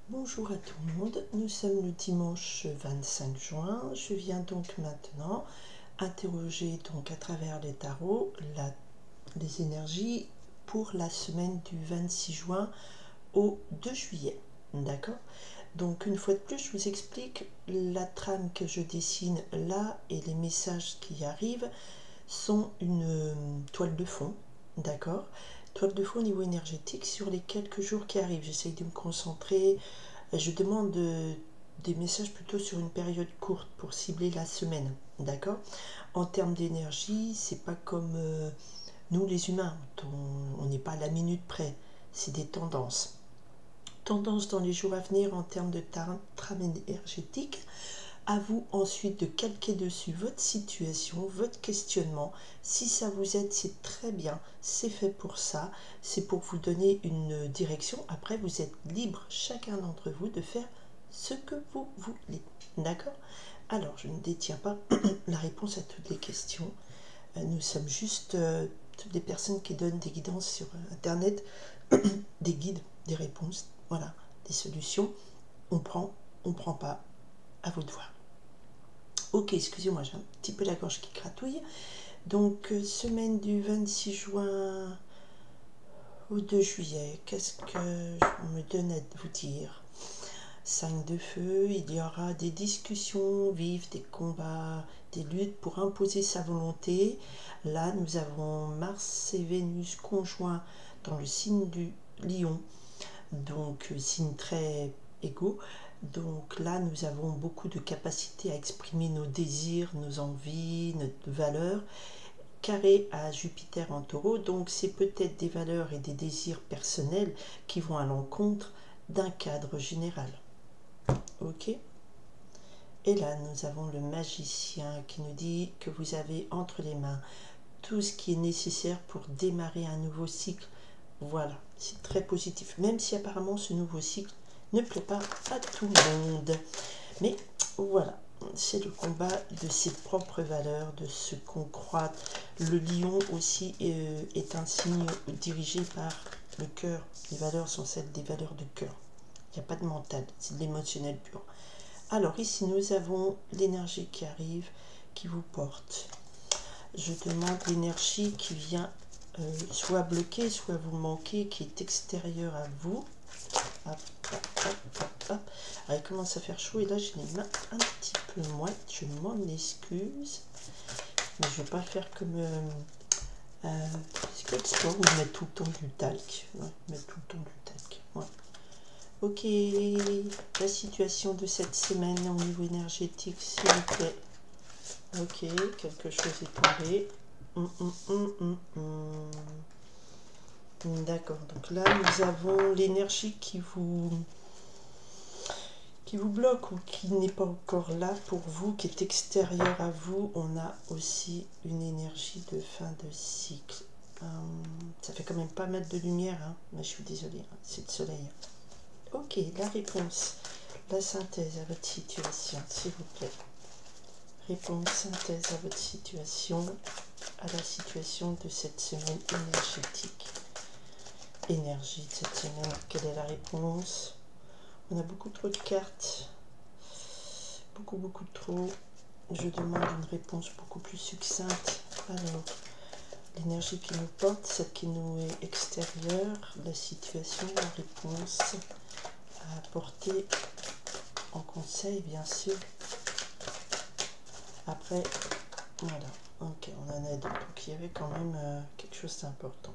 Bonjour à tout le monde, nous sommes le dimanche 25 juin. Je viens donc maintenant interroger donc à travers les tarots les énergies pour la semaine du 26 juin au 2 juillet. D'accord? Donc une fois de plus, je vous explique la trame que je dessine là et les messages qui arrivent sont une toile de fond. D'accord? Toile de fond au niveau énergétique sur les quelques jours qui arrivent. J'essaye de me concentrer. Je demande des messages plutôt sur une période courte pour cibler la semaine. D'accord? En termes d'énergie, c'est pas comme nous les humains. On n'est pas à la minute près. C'est des tendances. Tendances dans les jours à venir en termes de trame énergétique. À vous ensuite de calquer dessus votre situation, votre questionnement. Si ça vous aide, c'est très bien, c'est fait pour ça, c'est pour vous donner une direction. Après, vous êtes libre, chacun d'entre vous, de faire ce que vous voulez. D'accord? Alors, je ne détiens pas la réponse à toutes les questions. Nous sommes juste toutes des personnes qui donnent des guidances sur Internet, des guides, des réponses, voilà, des solutions. On prend pas, à vous de voir. Ok, excusez-moi, j'ai un petit peu la gorge qui gratouille. Donc, semaine du 26 juin au 2 juillet, qu'est-ce que je me donne à vous dire? 5 de feu, il y aura des discussions vives, des combats, des luttes pour imposer sa volonté. Là, nous avons Mars et Vénus conjoints dans le signe du Lion, donc signe très égaux. Donc là, nous avons beaucoup de capacité à exprimer nos désirs, nos envies, notre valeur. Carré à Jupiter en taureau, donc c'est peut-être des valeurs et des désirs personnels qui vont à l'encontre d'un cadre général. Ok? Et là, nous avons le magicien qui nous dit que vous avez entre les mains tout ce qui est nécessaire pour démarrer un nouveau cycle. Voilà, c'est très positif, même si apparemment ce nouveau cycle ne plaît pas à tout le monde. Mais voilà, c'est le combat de ses propres valeurs, de ce qu'on croit. Le lion aussi est un signe dirigé par le cœur. Les valeurs sont celles des valeurs de cœur. Il n'y a pas de mental, c'est de l'émotionnel pur. Alors ici, nous avons l'énergie qui arrive, qui vous porte. Je demande l'énergie qui vient soit bloquer, soit vous manquer, qui est extérieure à vous. Hop, hop, hop, hop, hop. Alors, il commence à faire chaud et là j'ai les mains un petit peu moites, je m'en excuse, mais je ne vais pas faire comme c'est quoi l'histoire où ils mettent tout le temps du talc, ouais, mettre tout le temps du talc, ouais. Ok, la situation de cette semaine au niveau énergétique, s'il vous plaît. Ok, quelque chose est tombé. D'accord, donc là nous avons l'énergie qui vous bloque ou qui n'est pas encore là pour vous, qui est extérieure à vous. On a aussi une énergie de fin de cycle. Ça fait quand même pas mal de lumière, hein, mais je suis désolée, hein, c'est le soleil. Ok, la réponse, la synthèse à votre situation, s'il vous plaît. Réponse, synthèse à votre situation, à la situation de cette semaine énergétique. Énergie de cette semaine, quelle est la réponse? On a beaucoup trop de cartes, beaucoup trop. Je demande une réponse beaucoup plus succincte. Alors, l'énergie qui nous porte, celle qui nous est extérieure, la situation, la réponse à apporter en conseil, bien sûr. Après, voilà, ok, on en a deux. Donc il y avait quand même quelque chose d'important.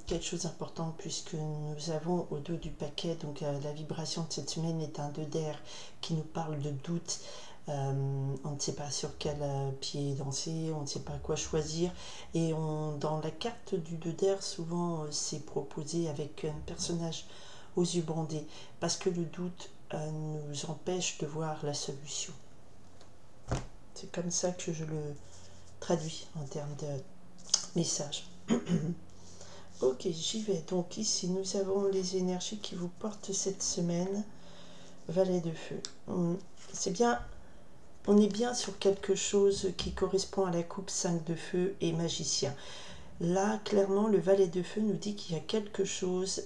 Quelque chose d'important puisque nous avons au dos du paquet, donc la vibration de cette semaine est un 2 d'air qui nous parle de doute. On ne sait pas sur quel pied danser, on ne sait pas quoi choisir. Et dans la carte du 2 d'air, souvent c'est proposé avec un personnage aux yeux bandés parce que le doute nous empêche de voir la solution. C'est comme ça que je le traduis en termes de message. Ok, j'y vais. Donc ici, nous avons les énergies qui vous portent cette semaine. Valet de feu. C'est bien, on est bien sur quelque chose qui correspond à la coupe 5 de feu et magicien. Là, clairement, le valet de feu nous dit qu'il y a quelque chose,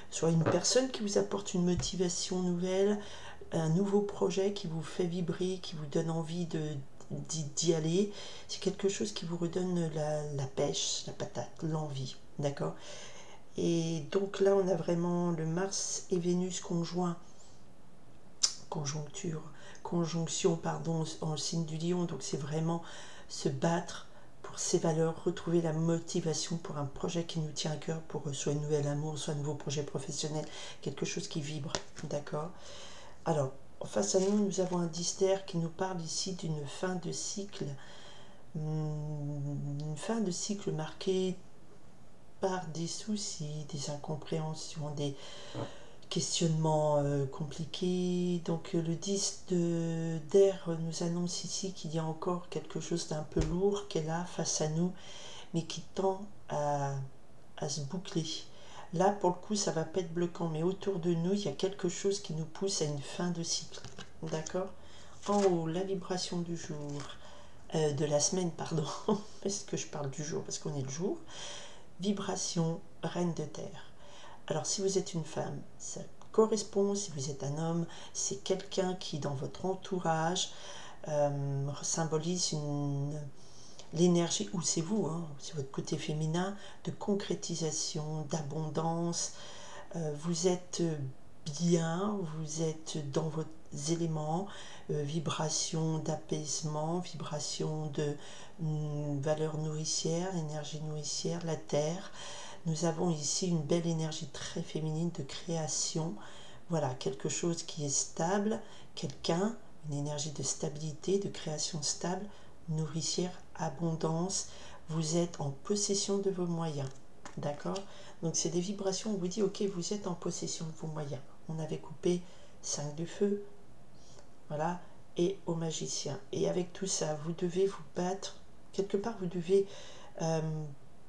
soit une personne qui vous apporte une motivation nouvelle, un nouveau projet qui vous fait vibrer, qui vous donne envie d'y aller. C'est quelque chose qui vous redonne la pêche, la patate, l'envie, d'accord? Et donc là, on a vraiment le Mars et Vénus conjonction, pardon, en signe du lion. Donc c'est vraiment se battre pour ses valeurs, retrouver la motivation pour un projet qui nous tient à cœur, pour soit un nouvel amour, soit un nouveau projet professionnel, quelque chose qui vibre, d'accord? Alors, face à nous, nous avons un dystère qui nous parle ici d'une fin de cycle, une fin de cycle marquée par des soucis, des incompréhensions, des questionnements compliqués. Donc le 10 d'air nous annonce ici qu'il y a encore quelque chose d'un peu lourd qui est là face à nous, mais qui tend à se boucler. Là, pour le coup, ça va pas être bloquant, mais autour de nous, il y a quelque chose qui nous pousse à une fin de cycle. D'accord? En haut, la vibration du jour, de la semaine, pardon. Est-ce que je parle du jour? Parce qu'on est le jour. Vibration, reine de terre. Alors, si vous êtes une femme, ça correspond. Si vous êtes un homme, c'est quelqu'un qui, dans votre entourage, symbolise l'énergie, ou c'est vous, hein, c'est votre côté féminin, de concrétisation, d'abondance. Vous êtes bien, vous êtes dans vos éléments, vibration d'apaisement, vibration de valeur nourricière, énergie nourricière, la terre. Nous avons ici une belle énergie très féminine de création. Voilà, quelque chose qui est stable, quelqu'un, une énergie de stabilité, de création stable, nourricière, abondance. Vous êtes en possession de vos moyens. D'accord? Donc c'est des vibrations où on vous dit, ok, vous êtes en possession de vos moyens. On avait coupé 5 de feu, voilà, et au magicien. Et avec tout ça, vous devez vous battre. Quelque part, vous devez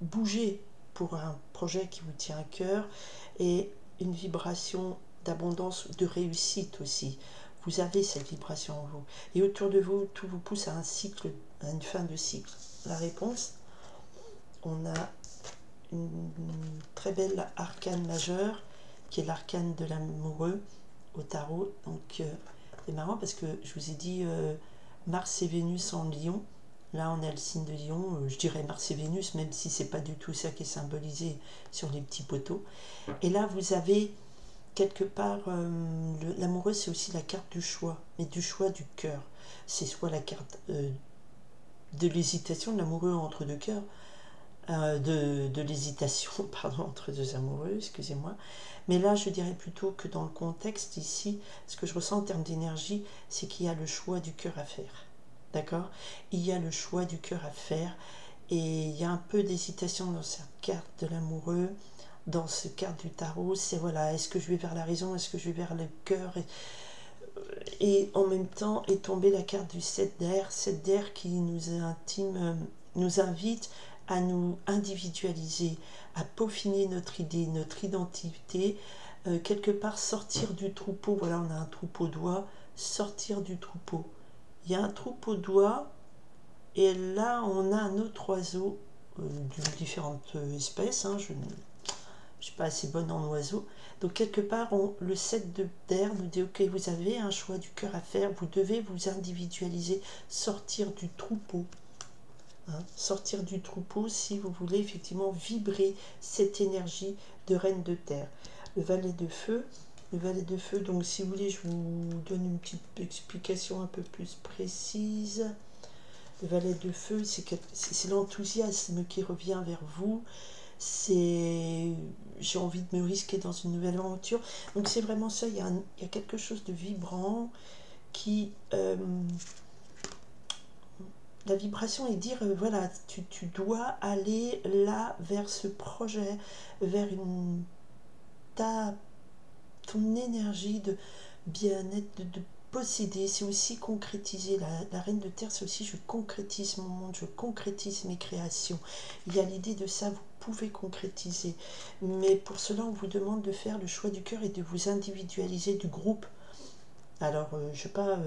bouger pour un projet qui vous tient à cœur, et une vibration d'abondance, de réussite aussi. Vous avez cette vibration en vous. Et autour de vous, tout vous pousse à un cycle, à une fin de cycle. La réponse, on a une très belle arcane majeure, qui est l'arcane de l'amoureux au tarot. Donc c'est marrant parce que je vous ai dit Mars et Vénus en Lion. Là, on a le signe de Lion. Je dirais Mars et Vénus, même si c'est pas du tout ça qui est symbolisé sur les petits poteaux. Et là, vous avez quelque part, l'amoureux, c'est aussi la carte du choix, mais du choix du cœur. C'est soit la carte de l'hésitation, de l'amoureux entre deux cœurs, de l'hésitation, pardon, entre deux amoureux, excusez-moi. Mais là, je dirais plutôt que dans le contexte ici, ce que je ressens en termes d'énergie, c'est qu'il y a le choix du cœur à faire. D'accord? Il y a le choix du cœur à faire, et il y a un peu d'hésitation dans cette carte de l'amoureux, dans ce carte du tarot. C'est voilà, est-ce que je vais vers la raison, est-ce que je vais vers le cœur, et en même temps est tombée la carte du 7 d'air, 7 d'air qui nous invite à nous individualiser, à peaufiner notre idée, notre identité, quelque part sortir du troupeau. Voilà, on a un troupeau d'oies, sortir du troupeau. Il y a un troupeau d'oies, et là on a un autre oiseau d'une différente espèce, hein, je ne suis pas assez bonne en oiseaux. Donc quelque part, le 7 d'air nous dit, ok, vous avez un choix du cœur à faire, vous devez vous individualiser, sortir du troupeau. Hein, sortir du troupeau si vous voulez effectivement vibrer cette énergie de reine de terre. Le valet de feu, donc si vous voulez, je vous donne une petite explication un peu plus précise. Le valet de feu, c'est l'enthousiasme qui revient vers vous. C'est j'ai envie de me risquer dans une nouvelle aventure. Donc c'est vraiment ça, il y a quelque chose de vibrant qui... la vibration est dire, voilà, tu dois aller là, vers ce projet, vers ton énergie de bien-être, de posséder. C'est aussi concrétiser. La reine de terre, c'est aussi je concrétise mon monde, je concrétise mes créations. Il y a l'idée de ça, vous pouvez concrétiser. Mais pour cela, on vous demande de faire le choix du cœur et de vous individualiser du groupe. Alors, je ne sais pas...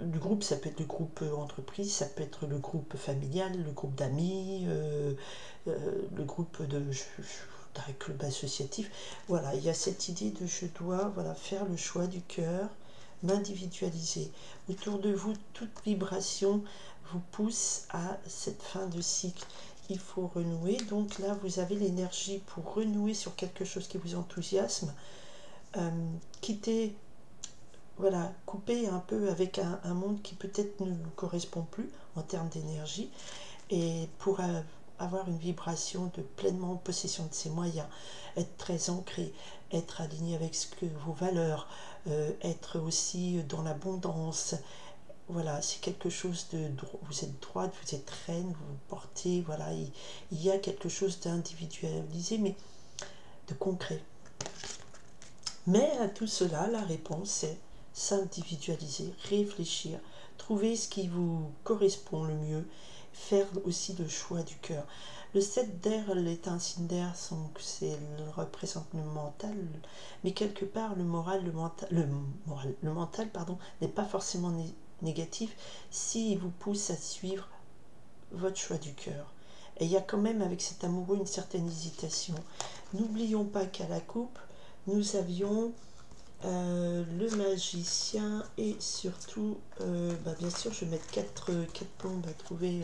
du groupe, ça peut être le groupe entreprise, ça peut être le groupe familial, le groupe d'amis, le groupe d'un club associatif. Voilà, il y a cette idée de je dois faire le choix du cœur, m'individualiser. Autour de vous, toute vibration vous pousse à cette fin de cycle. Il faut renouer. Donc là, vous avez l'énergie pour renouer sur quelque chose qui vous enthousiasme. Quitter, couper un peu avec un monde qui peut-être ne vous correspond plus en termes d'énergie. Et pour avoir une vibration de pleinement possession de ses moyens, être très ancré, être aligné avec vos valeurs, être aussi dans l'abondance. Voilà, c'est quelque chose de vous êtes droite, vous êtes reine, vous vous portez, voilà, il y a quelque chose d'individualisé, mais de concret. Mais à tout cela, la réponse c'est s'individualiser, réfléchir, trouver ce qui vous correspond le mieux, faire aussi le choix du cœur. Le 7 d'air est un signe d'air, représente le mental, mais quelque part le mental n'est pas forcément négatif s'il vous pousse à suivre votre choix du cœur. Et il y a quand même avec cet amoureux une certaine hésitation. N'oublions pas qu'à la coupe, nous avions le magicien et surtout, bien sûr, je vais mettre 4 plombes à trouver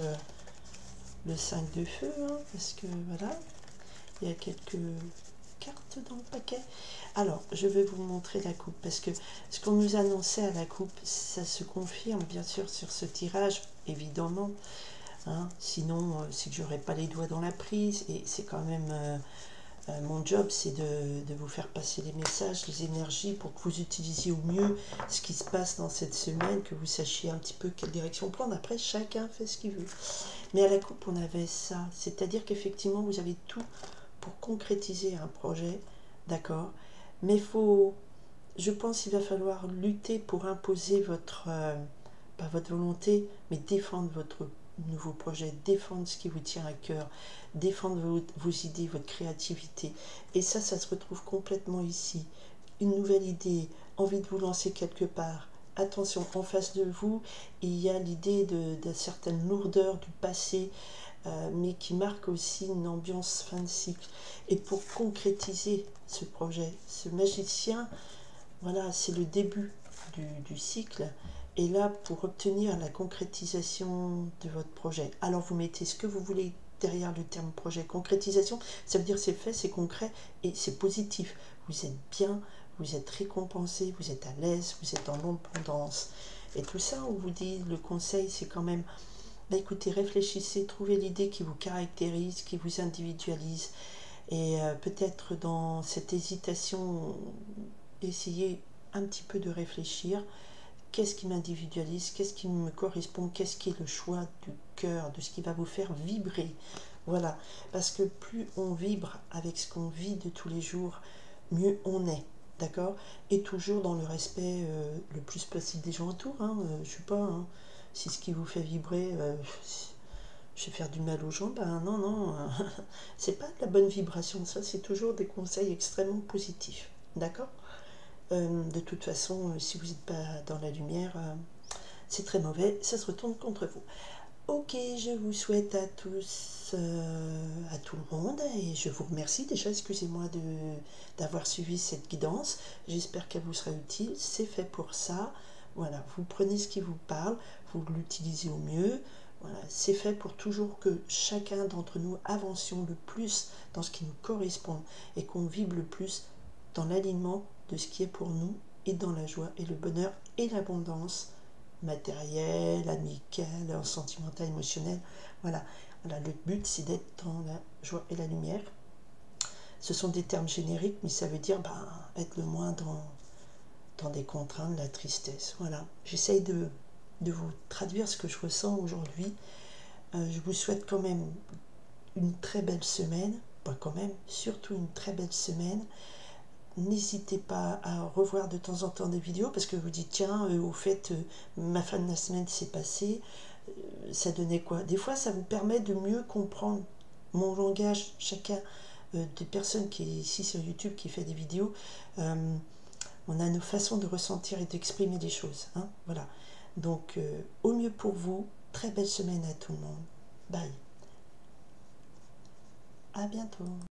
le 5 de feu, hein, parce que voilà, il y a quelques cartes dans le paquet. Alors, je vais vous montrer la coupe, parce que ce qu'on nous annonçait à la coupe, ça se confirme bien sûr sur ce tirage, évidemment. Hein, sinon, c'est que j'aurais pas les doigts dans la prise, et c'est quand même... mon job, c'est de vous faire passer les messages, les énergies, pour que vous utilisiez au mieux ce qui se passe dans cette semaine, que vous sachiez un petit peu quelle direction prendre. Après, chacun fait ce qu'il veut. Mais à la coupe, on avait ça. C'est-à-dire qu'effectivement, vous avez tout pour concrétiser un projet, d'accord. Mais je pense qu'il va falloir lutter pour imposer pas votre volonté, mais défendre votre nouveau projet, défendre ce qui vous tient à cœur, défendre vos idées, votre créativité. Et ça se retrouve complètement ici. Une nouvelle idée, envie de vous lancer quelque part. Attention, en face de vous, il y a l'idée de certaines lourdeurs du passé, mais qui marque aussi une ambiance fin de cycle. Et pour concrétiser ce projet, ce magicien, voilà, c'est le début du cycle. Et là, pour obtenir la concrétisation de votre projet, alors vous mettez ce que vous voulez derrière le terme projet. Concrétisation, ça veut dire c'est fait, c'est concret et c'est positif. Vous êtes bien, vous êtes récompensé, vous êtes à l'aise, vous êtes en abondance. Et tout ça, on vous dit, le conseil, c'est quand même, écoutez, réfléchissez, trouvez l'idée qui vous caractérise, qui vous individualise. Et peut-être dans cette hésitation, essayez un petit peu de réfléchir. Qu'est-ce qui m'individualise, qu'est-ce qui me correspond, qu'est-ce qui est le choix du cœur, de ce qui va vous faire vibrer. Voilà, parce que plus on vibre avec ce qu'on vit de tous les jours, mieux on est, d'accord. Et toujours dans le respect le plus possible des gens autour, hein, je sais pas, hein, si ce qui vous fait vibrer, je vais faire du mal aux gens, ben non, c'est pas de la bonne vibration, ça c'est toujours des conseils extrêmement positifs, d'accord. De toute façon, si vous n'êtes pas dans la lumière, c'est très mauvais, ça se retourne contre vous. Ok, je vous souhaite à tous, à tout le monde, et je vous remercie déjà, excusez-moi d'avoir suivi cette guidance, j'espère qu'elle vous sera utile, c'est fait pour ça, voilà, vous prenez ce qui vous parle, vous l'utilisez au mieux, voilà, c'est fait pour toujours que chacun d'entre nous avancions le plus dans ce qui nous correspond, et qu'on vibre le plus dans l'alignement de ce qui est pour nous, et dans la joie et le bonheur et l'abondance matérielle, amicale, sentimentale, émotionnelle. Voilà, le but c'est d'être dans la joie et la lumière. Ce sont des termes génériques, mais ça veut dire être le moins dans des contraintes, la tristesse. Voilà, j'essaye de vous traduire ce que je ressens aujourd'hui. Je vous souhaite quand même une très belle semaine, pas quand même, surtout une très belle semaine. N'hésitez pas à revoir de temps en temps des vidéos, parce que vous dites tiens, au fait, ma fin de la semaine s'est passée, ça donnait quoi? Des fois ça vous permet de mieux comprendre mon langage, chacun des personnes qui est ici sur YouTube qui fait des vidéos, on a nos façons de ressentir et d'exprimer les choses, hein, voilà. Donc, au mieux pour vous. Très belle semaine à tout le monde. Bye. À bientôt.